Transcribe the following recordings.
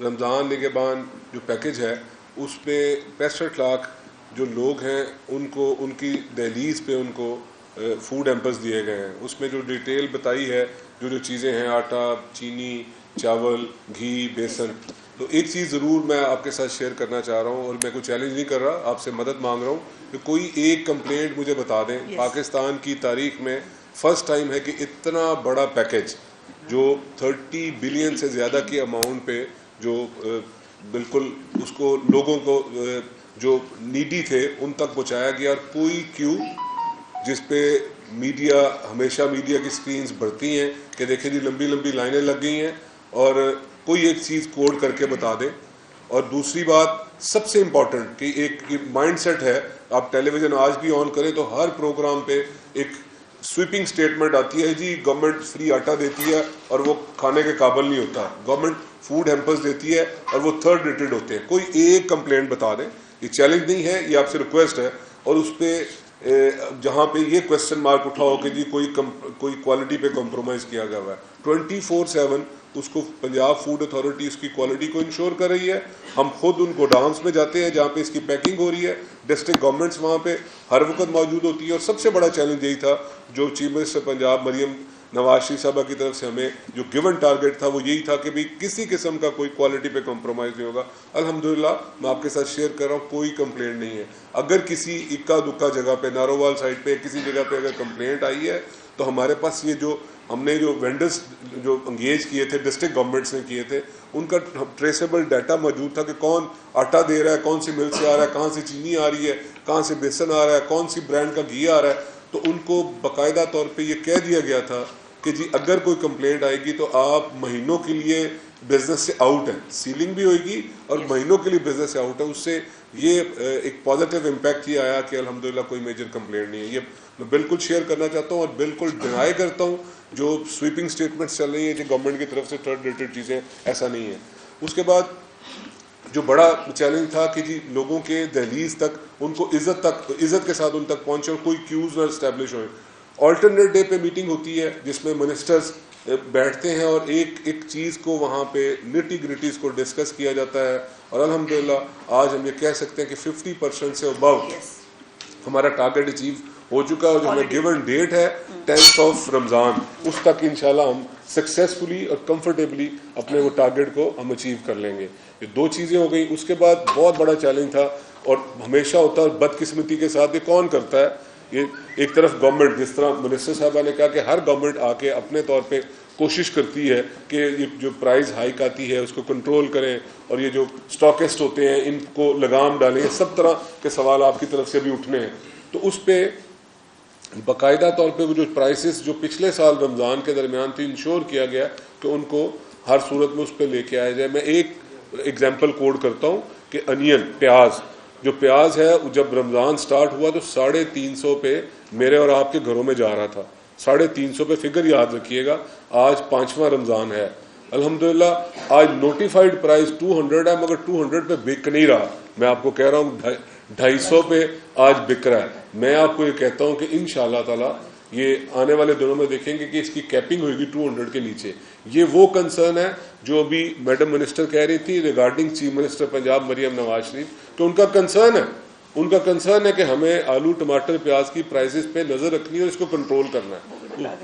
رمضان نگہبان جو پیکج ہے اس پہ 65 لاکھ جو لوگ ہیں ان کو ان کی دہلیز پہ ان کو فوڈ ہیمپرز دیے گئے ہیں. اس میں جو ڈیٹیل بتائی ہے جو چیزیں ہیں آٹا, چینی, چاول, گھی, بیسن. تو ایک چیز ضرور میں آپ کے ساتھ شیئر کرنا چاہ رہا ہوں, اور میں کوئی چیلنج نہیں کر رہا, آپ سے مدد مانگ رہا ہوں کہ کوئی ایک کمپلینٹ مجھے بتا دیں. پاکستان کی تاریخ میں فرسٹ ٹائم ہے کہ اتنا بڑا پیکج جو 30 بلین سے زیادہ کی اماؤنٹ پہ جو بالکل اس کو لوگوں کو جو نیڈی تھے ان تک پہنچایا گیا, اور کوئی کیوں جس پہ میڈیا ہمیشہ میڈیا کی سکرینز بڑھتی ہیں کہ دیکھیں جی لمبی لمبی لائنیں لگ گئی ہیں, اور کوئی ایک چیز کوڈ کر کے بتا دیں. اور دوسری بات سب سے امپورٹنٹ کہ ایک مائنڈ سیٹ ہے, آپ ٹیلی ویژن آج بھی آن کریں تو ہر پروگرام پہ ایک سویپنگ سٹیٹمنٹ آتی ہے, جی گورنمنٹ فری آٹا دیتی ہے اور وہ کھانے کے قابل نہیں ہوتا, گورنمنٹ فوڈ ہیمپرز دیتی ہے اور وہ تھرڈ ریٹڈ ہوتے ہیں. کوئی ایک کمپلینٹ بتا دیں, یہ چیلنج نہیں ہے, یہ آپ سے ریکویسٹ ہے. اور اس پہ جہاں پہ یہ کویسچن مارک اٹھا ہو کہ جی کوئی کوالٹی پہ کمپرومائز کیا گیا ہوا ہے, 24/7 اس کو پنجاب فوڈ اتھارٹی اس کی کوالٹی کو انشور کر رہی ہے. ہم خود ان گوڈاؤنس میں جاتے ہیں جہاں پہ اس کی پیکنگ ہو رہی ہے, ڈسٹرکٹ گورنمنٹس وہاں پہ ہر وقت موجود ہوتی ہے. اور سب سے بڑا چیلنج یہی تھا جو چیف منسٹر پنجاب مریم نواز شریف صاحبہ کی طرف سے ہمیں جو گیون ٹارگیٹ تھا وہ یہی تھا کہ بھی کسی قسم کا کوئی کوالٹی پہ کمپرومائز نہیں ہوگا. الحمدللہ میں آپ کے ساتھ شیئر کر رہا ہوں, کوئی کمپلینٹ نہیں ہے. اگر کسی اکا دکا جگہ پہ نارووال سائڈ پہ کسی جگہ پہ اگر کمپلینٹ آئی ہے تو ہمارے پاس یہ جو ہم نے جو وینڈرز جو انگیج کیے تھے ڈسٹرکٹ گورنمنٹس نے کیے تھے ان کا ٹریسیبل ڈیٹا موجود تھا کہ کون آٹا دے رہا ہے, کون سی مل سے آ رہا ہے, کہاں سے چینی آ رہی ہے, کہاں سے بیسن آ رہا ہے, کون سی برانڈ کا گھی آ رہا ہے. تو ان کو باقاعدہ طور پہ یہ کہہ دیا گیا تھا کہ جی اگر کوئی کمپلینٹ آئے گی تو آپ مہینوں کے لیے بزنس سے آؤٹ ہیں, سیلنگ بھی ہوئے گی اور مہینوں کے لیے بزنس سے آؤٹ ہے. اس سے یہ ایک پازیٹیو امپیکٹ یہ آیا کہ الحمدللہ کوئی میجر کمپلینٹ نہیں ہے. یہ میں بالکل شیئر کرنا چاہتا ہوں اور بالکل ڈینائی کرتا ہوں جو سویپنگ سٹیٹمنٹس چل رہی ہیں کہ گورنمنٹ کی طرف سے تھرڈ ریٹڈ چیزیں, ایسا نہیں ہے. اس کے بعد جو بڑا چیلنج تھا کہ جی لوگوں کے دہلیز تک ان کو عزت کے ساتھ ان تک پہنچے اور کوئی کیوز نہ اسٹیبلش ہوئے. آلٹرنیٹ ڈے پہ میٹنگ ہوتی ہے جس میں منسٹرز بیٹھتے ہیں اور ایک چیز کو وہاں پہ نٹی گریٹیز کو ڈسکس کیا جاتا ہے. اور الحمدللہ آج ہم یہ کہہ سکتے ہیں کہ 50% سے ابو ہمارا ٹارگیٹ اچیو ہو چکا ہے, اور جو ہمیں گیون ڈیٹ ہے 10 رمضان, اس تک انشاءاللہ ہم سکسیسفلی اور کمفرٹیبلی اپنے وہ ٹارگیٹ کو ہم اچیو کر لیں گے. یہ دو چیزیں ہو گئی. اس کے بعد بہت بڑا چیلنج تھا اور ہمیشہ ہوتا ہے بدقسمتی کے ساتھ, یہ کون کرتا ہے, یہ ایک طرف گورنمنٹ, جس طرح منسٹر صاحبہ نے کہا کہ ہر گورنمنٹ آ کے اپنے طور پہ کوشش کرتی ہے کہ یہ جو پرائز ہائیک آتی ہے اس کو کنٹرول کریں, اور یہ جو اسٹاکسٹ ہوتے ہیں ان کو لگام ڈالیں. سب طرح کے سوال آپ کی طرف سے بھی اٹھنے ہیں. تو اس پہ باقاعدہ طور پہ وہ جو پرائسز جو پچھلے سال رمضان کے درمیان تھی انشور کیا گیا کہ ان کو ہر صورت میں اس پہ لے کے آیا جائے. میں ایک ایگزامپل کوڈ کرتا ہوں کہ انین, پیاز ہے, جب رمضان سٹارٹ ہوا تو 350 پہ میرے اور آپ کے گھروں میں جا رہا تھا. 350 پہ فگر یاد رکھیے گا. آج 5واں رمضان ہے, الحمدللہ آج نوٹیفائڈ پرائز 200 ہے, مگر 200 پہ بک نہیں رہا. میں آپ کو کہہ رہا ہوں 250 پہ آج بک رہا ہے. میں آپ کو یہ کہتا ہوں کہ انشاءاللہ تعالی یہ آنے والے دنوں میں دیکھیں گے کہ اس کی کیپنگ ہوئے گی 200 کے نیچے. یہ وہ کنسرن ہے جو ابھی میڈم منسٹر کہہ رہی تھی regarding chief minister Punjab Maryam Nawaz Sharif, کہ ان کا کنسرن ہے کہ ہمیں آلو ٹماٹر پیاز کی پرائسز پہ نظر رکھنی ہے اور اس کو کنٹرول کرنا ہے.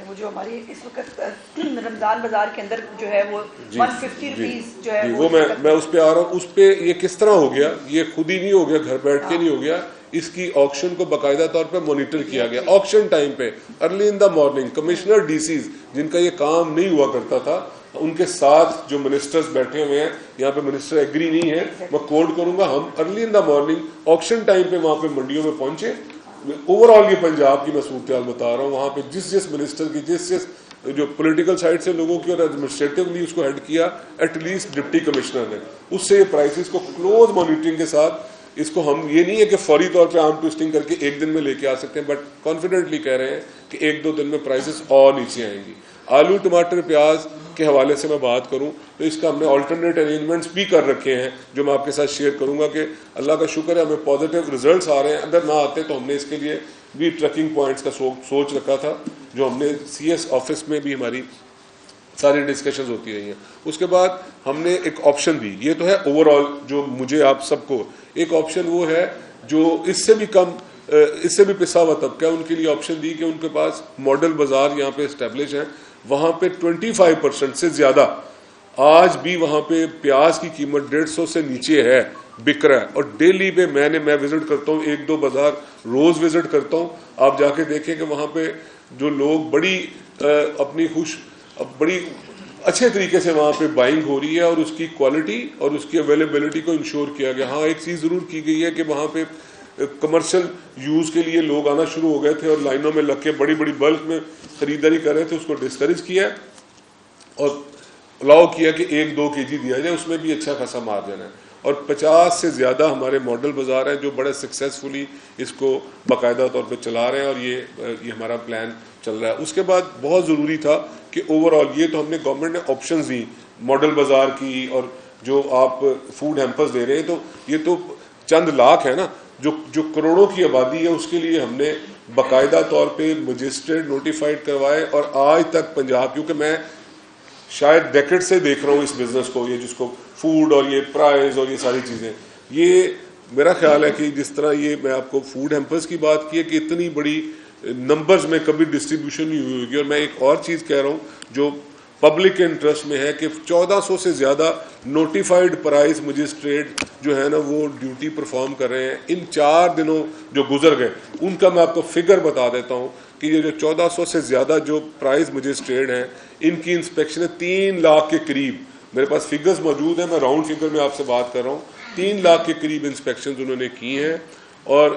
وہ جو ہماری اس وقت رمضان بازار کے اندر جو ہے وہ 150 روپیز جو ہے وہ میں اس پہ آ رہا ہوں. اس پہ یہ کس طرح ہو گیا, یہ خود ہی نہیں ہو گیا, گھر بیٹھ کے نہیں ہو گیا. اس کی آکشن کو باقاعدہ طور پہ مانیٹر کیا گیا. آکشن ٹائم پہ early in the morning commissioner D Cs جن کا یہ کام نہیں ہوا کرتا تھا, ان کے ساتھ جو منسٹرز بیٹھے ہوئے ہیں, یہاں پہ منسٹر ایگری نہیں ہے, میں کوڈ کروں گا, ہم early in the morning auction time پہ وہاں پہ منڈیوں میں پہنچے. اوور آل یہ پنجاب کی میں صورتحال بتا رہا ہوں, وہاں پہ جس منسٹر کی جس جو پولیٹیکل سائڈ سے لوگوں کی اور ایڈمنسٹریٹولی اس کو ہیڈ کیا ایٹ لیسٹ ڈپٹی کمشنر نے, اس سے یہ پرائسز کو کلوز مانیٹرنگ کے ساتھ, اس کو ہم یہ نہیں ہے کہ فوری طور پہ آرم ٹوسٹنگ کر کے ایک دن میں لے کے آ سکتے ہیں, بٹ کانفیڈنٹلی کہہ رہے ہیں کہ 1-2 دن میں پرائسز اور نیچے آئیں گی. آلو ٹماٹر پیاز کے حوالے سے میں بات کروں تو اس کا ہم نے آلٹرنیٹ ارینجمنٹس بھی کر رکھے ہیں جو میں آپ کے ساتھ شیئر کروں گا, کہ اللہ کا شکر ہے ہمیں پازیٹیو ریزلٹس آ رہے ہیں. اگر نہ آتے تو ہم نے اس کے لیے بھی ٹریکنگ پوائنٹس کا سوچ رکھا تھا, جو ہم نے CS آفس میں بھی ہماری ساری ڈسکشنز ہوتی رہی ہیں. اس کے بعد ہم نے ایک آپشن دی, یہ تو ہے اوور آل جو مجھے آپ سب کو, ایک آپشن وہ ہے جو اس سے بھی کم, اس سے بھی پسا ہوا طبقہ ہے, ان کے لیے آپشن دی کہ ان کے پاس ماڈل بازار یہاں پہ اسٹیبلش ہیں, وہاں پہ 25% سے زیادہ آج بھی وہاں پہ پیاز کی قیمت 150 سے نیچے ہے, بک رہا ہے. اور ڈیلی پہ میں وزٹ کرتا ہوں, 1-2 بازار روز وزٹ کرتا ہوں. آپ جا کے دیکھیں کہ وہاں پہ جو لوگ بڑی اپنی بڑی اچھے طریقے سے وہاں پہ بائنگ ہو رہی ہے, اور اس کی کوالٹی اور اس کی اویلیبلٹی کو انشور کیا گیا. ہاں ایک چیز ضرور کی گئی ہے کہ وہاں پہ کمرشل یوز کے لیے لوگ آنا شروع ہو گئے تھے اور لائنوں میں لگ کے بڑی بڑی بلک میں خریداری کر رہے تھے, اس کو ڈسکریج کیا اور الاؤ کیا کہ 1-2 kg دیا جائے, اس میں بھی اچھا خاصا مارجن ہے. اور 50 سے زیادہ ہمارے ماڈل بازار ہیں جو بڑے سکسیزفلی اس کو باقاعدہ طور پہ چلا رہے ہیں, اور یہ ہمارا پلان چل رہا ہے. اس کے بعد بہت ضروری تھا کہ اوور آل یہ تو ہم نے گورنمنٹ نے آپشنز دی ماڈل بازار کی, اور جو آپ فوڈ ہیمپرز دے رہے ہیں تو یہ تو چند لاکھ ہے نا, جو کروڑوں کی آبادی ہے اس کے لیے ہم نے باقاعدہ طور پہ مجسٹریٹ نوٹیفائڈ کروائے. اور آج تک پنجاب, کیونکہ میں شاید ڈیکڈ سے دیکھ رہا ہوں اس بزنس کو, یہ جس کو فوڈ اور یہ پرائز اور یہ ساری چیزیں, یہ میرا خیال ہے کہ جس طرح یہ میں آپ کو فوڈ ہیمپرز کی بات کی ہے کہ اتنی بڑی نمبرز میں کبھی ڈسٹریبیوشن نہیں ہوئی ہوگی. اور میں ایک اور چیز کہہ رہا ہوں جو پبلک انٹرسٹ میں ہے کہ 1400 سے زیادہ نوٹیفائڈ پرائز مجسٹریٹ جو ہے نا وہ ڈیوٹی پرفارم کر رہے ہیں. ان 4 دنوں جو گزر گئے ان کا میں آپ کو فگر بتا دیتا ہوں کہ یہ جو 1400 سے زیادہ جو پرائز مجسٹریٹ ہیں ان کی انسپیکشن 3 لاکھ کے قریب, میرے پاس فگرز موجود ہیں, میں راؤنڈ فگر میں آپ سے بات کر رہا ہوں, 3 لاکھ کے قریب انسپیکشنز انہوں نے کی ہیں. اور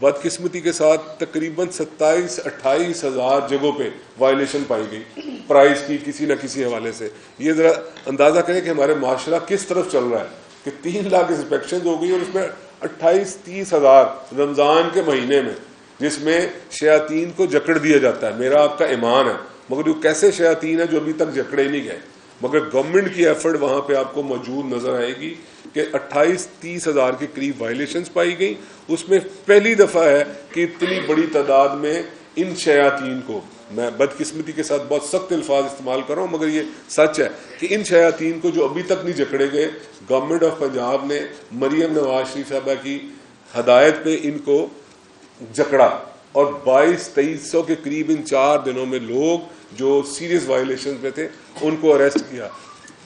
بدقسمتی کے ساتھ تقریباً 27-28 ہزار جگہوں پہ وائلیشن پائی گئی پرائز کی کسی نہ کسی حوالے سے. یہ ذرا اندازہ کریں کہ ہمارے معاشرہ کس طرف چل رہا ہے کہ 3 لاکھ انسپیکشنز ہو گئی, اور اس میں 28-30 ہزار رمضان کے مہینے میں, جس میں شیاطین کو جکڑ دیا جاتا ہے. میرا آپ کا ایمان ہے, مگر وہ کیسے شیاطین ہیں جو ابھی تک جکڑے نہیں گئے, مگر گورنمنٹ کی ایفرٹ وہاں پہ آپ کو موجود نظر آئے گی کہ 28-30 ہزار کے قریب وائلیشنز پائی گئی. اس میں پہلی دفعہ ہے کہ اتنی بڑی تعداد میں ان شیاطین کو, میں بدقسمتی کے ساتھ بہت سخت الفاظ استعمال کر رہا ہوں مگر یہ سچ ہے کہ ان شیاطین کو جو ابھی تک نہیں جکڑے گئے, گورنمنٹ آف پنجاب نے مریم نواز شریف صاحبہ کی ہدایت پہ ان کو جکڑا, اور 2200-2300 کے قریب ان 4 دنوں میں لوگ جو سیریس وائلیشن میں تھے ان کو اریسٹ کیا.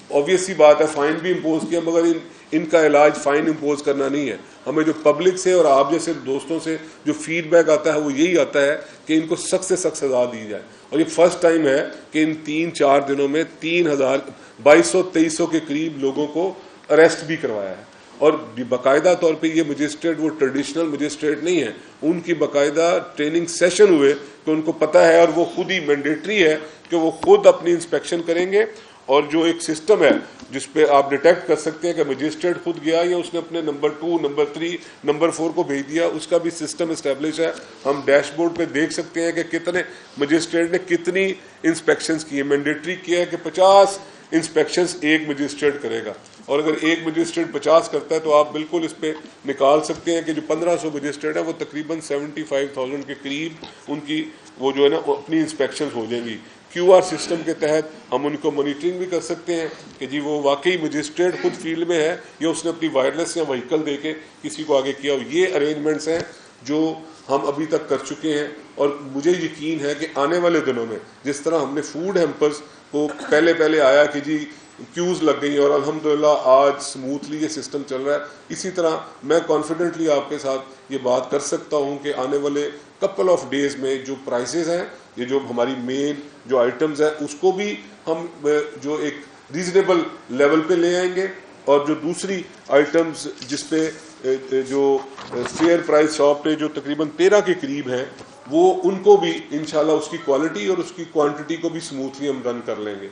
obvious سی بات ہے فائن بھی امپوز کیا, مگر ان کا علاج فائن امپوز کرنا نہیں ہے. ہمیں جو پبلک سے اور آپ جیسے دوستوں سے جو فیڈ بیک آتا ہے وہ یہی آتا ہے کہ ان کو سخت سے سخت سزا دی جائے. اور یہ فرسٹ ٹائم ہے کہ ان 3-4 دنوں میں 2200-2300 کے قریب لوگوں کو اریسٹ بھی کروایا ہے. اور باقاعدہ طور پہ یہ مجسٹریٹ وہ ٹریڈیشنل مجسٹریٹ نہیں ہے, ان کی باقاعدہ ٹریننگ سیشن ہوئے کہ ان کو پتہ ہے, اور وہ خود ہی مینڈیٹری ہے کہ وہ خود اپنی انسپیکشن کریں گے. اور جو ایک سسٹم ہے جس پہ آپ ڈیٹیکٹ کر سکتے ہیں کہ مجسٹریٹ خود گیا یا اس نے اپنے نمبر 2, نمبر 3, نمبر 4 کو بھیج دیا, اس کا بھی سسٹم اسٹیبلش ہے. ہم ڈیش بورڈ پہ دیکھ سکتے ہیں کہ کتنے مجسٹریٹ نے کتنی انسپیکشنز کی ہے. مینڈیٹری کیا ہے کہ 50 انسپیکشنز ایک مجسٹریٹ کرے گا, اور اگر ایک مجسٹریٹ 50 کرتا ہے تو آپ بالکل اس پہ نکال سکتے ہیں کہ جو 1500 مجسٹریٹ ہیں وہ تقریباً 75,000 کے قریب ان کی وہ جو ہے نا اپنی انسپیکشنز ہو جائیں گی. QR سسٹم کے تحت ہم ان کو مانیٹرنگ بھی کر سکتے ہیں کہ جی وہ واقعی مجسٹریٹ خود فیلڈ میں ہے یا اس نے اپنی وائرلیس یا وہیکل دے کے کسی کو آگے کیا. یہ ارینجمنٹس ہیں جو ہم ابھی تک کر چکے ہیں, اور مجھے یقین ہے کہ آنے والے دنوں میں جس طرح ہم نے فوڈ ہیمپرز کو پہلے آیا کہ جی کیوز لگ گئی اور الحمدللہ آج سموتھلی یہ سسٹم چل رہا ہے, اسی طرح میں کانفیڈنٹلی آپ کے ساتھ یہ بات کر سکتا ہوں کہ آنے والے کپل آف ڈیز میں جو پرائسز ہیں, یہ جو ہماری مین جو آئٹمز ہیں اس کو بھی ہم جو ایک ریزنیبل لیول پہ لے آئیں گے, اور جو دوسری آئٹمز جس پہ جو فیئر پرائز شاپ پہ جو تقریباً 13 کے قریب ہیں وہ ان کو بھی انشاءاللہ اس کی کوالٹی اور اس کی کوانٹٹی کو بھی سموتھلی ہم رن کر لیں گے.